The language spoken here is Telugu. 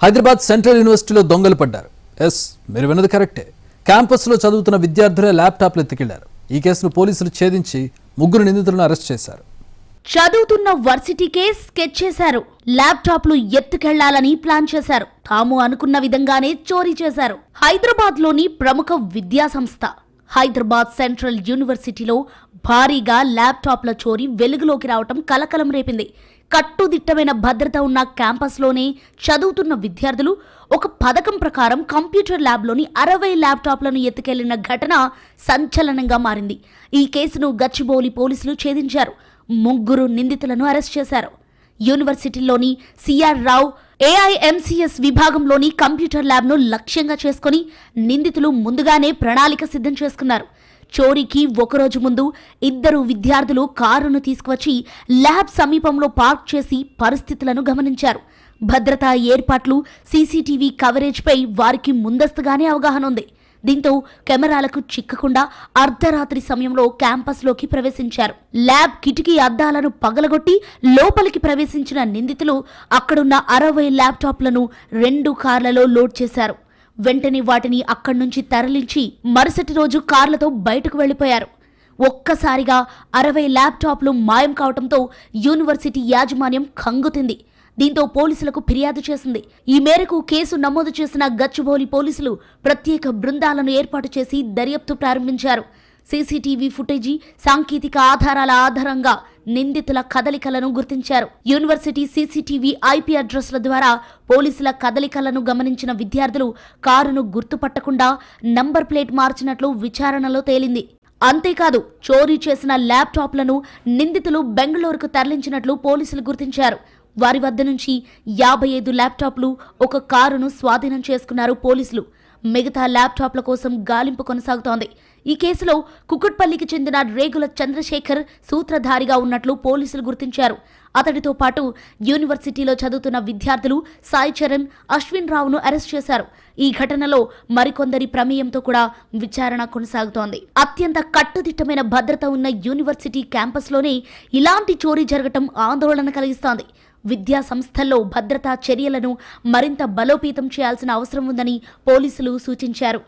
హైదరాబాద్ సెంట్రల్ యూనివర్సిటీలో దొంగలు పడ్డారు. ఎస్, మీరు విన్నది కరెక్టే. క్యాంపస్లో చదువుతున్న విద్యార్థులే ల్యాప్టాప్లు ఎత్తుకెళ్లారు. ఈ కేసును పోలీసులు ఛేదించి 3 నిందితులను అరెస్ట్ చేశారు. చదువుతున్న వర్సిటీకే స్కెచ్ చేశారు. ల్యాప్టాప్లు ఎత్తుకెళ్లాలని ప్లాన్ చేశారు. తాము అనుకున్న విధంగానే చోరీ చేశారు. హైదరాబాద్ లోని ప్రముఖ విద్యా సంస్థ హైదరాబాద్ సెంట్రల్ యూనివర్సిటీలో భారీగా ల్యాప్టాప్ల చోరీ వెలుగులోకి రావటం కలకలం రేపింది. కట్టుదిట్టమైన భద్రత ఉన్న క్యాంపస్లోనే చదువుతున్న విద్యార్థులు ఒక పథకం ప్రకారం కంప్యూటర్ ల్యాబ్లోని 60 ల్యాప్టాప్లను ఎత్తుకెళ్లిన ఘటన సంచలనంగా మారింది. ఈ కేసును గచ్చిబౌలి పోలీసులు ఛేదించారు. 3 నిందితులను అరెస్ట్ చేశారు. యూనివర్సిటీలోని సిఆర్ రావు ఏఐఎంసీఎస్ విభాగంలోని కంప్యూటర్ ల్యాబ్ను లక్ష్యంగా చేసుకుని నిందితులు ముందుగానే ప్రణాళిక సిద్ధం చేసుకున్నారు. చోరీకి ఒకరోజు ముందు 2 విద్యార్థులు కారును తీసుకువచ్చి ల్యాబ్ సమీపంలో పార్క్ చేసి పరిస్థితులను గమనించారు. భద్రతా ఏర్పాట్లు, సీసీటీవీ కవరేజ్పై వారికి ముందస్తుగానే అవగాహన ఉంది. దీంతో కెమెరాలకు చిక్కకుండా అర్ధరాత్రి సమయంలో క్యాంపస్లోకి ప్రవేశించారు. ల్యాబ్ కిటికీ అద్దాలను పగలగొట్టి లోపలికి ప్రవేశించిన నిందితులు అక్కడున్న 60 ల్యాప్టాప్లను 2 కార్లలో లోడ్ చేశారు. వెంటనే వాటిని అక్కడి నుంచి తరలించి మరుసటి రోజు కార్లతో బయటకు వెళ్లిపోయారు. ఒక్కసారిగా 60 ల్యాప్టాప్లు మాయం కావడంతో యూనివర్సిటీ యాజమాన్యం కంగుతింది. దీంతో పోలీసులకు ఫిర్యాదు చేసింది. ఈ మేరకు కేసు నమోదు చేసిన గచ్చిబౌలి పోలీసులు ప్రత్యేక బృందాలను ఏర్పాటు చేసి దర్యాప్తు ప్రారంభించారు. సీసీటీవీ ఫుటేజీ, సాంకేతిక ఆధారాల ఆధారంగా నిందితుల కదలికలను గుర్తించారు. యూనివర్సిటీ సీసీటీవీ ఐపీ అడ్రస్ల ద్వారా పోలీసుల కదలికలను గమనించిన విద్యార్థులు కారును గుర్తుపట్టకుండా నంబర్ ప్లేట్ మార్చినట్లు విచారణలో తేలింది. అంతేకాదు, చోరీ చేసిన ల్యాప్టాప్లను నిందితులు బెంగళూరుకు తరలించినట్లు పోలీసులు గుర్తించారు. వారి వద్ద నుంచి 55 ల్యాప్టాప్లు, 1 కారును స్వాధీనం చేసుకున్నారు పోలీసులు. మిగతా ల్యాప్టాప్ల కోసం గాలింపు కొనసాగుతోంది. ఈ కేసులో కుకుట్పల్లికి చెందిన రేగుల చంద్రశేఖర్ సూత్రధారిగా ఉన్నట్లు పోలీసులు గుర్తించారు. అతడితో పాటు యూనివర్సిటీలో చదువుతున్న విద్యార్థులు సాయి చరణ్, అశ్విన్ రావును అరెస్ట్ చేశారు. ఈ ఘటనలో మరికొందరి ప్రమేయంతో కూడా విచారణ కొనసాగుతోంది. అత్యంత కట్టుదిట్టమైన భద్రత ఉన్న యూనివర్సిటీ క్యాంపస్లోనే ఇలాంటి చోరీ జరగటం ఆందోళన కలిగిస్తోంది. విద్యా సంస్థల్లో భద్రతా చర్యలను మరింత బలోపేతం చేయాల్సిన అవసరం ఉందని పోలీసులు సూచించారు.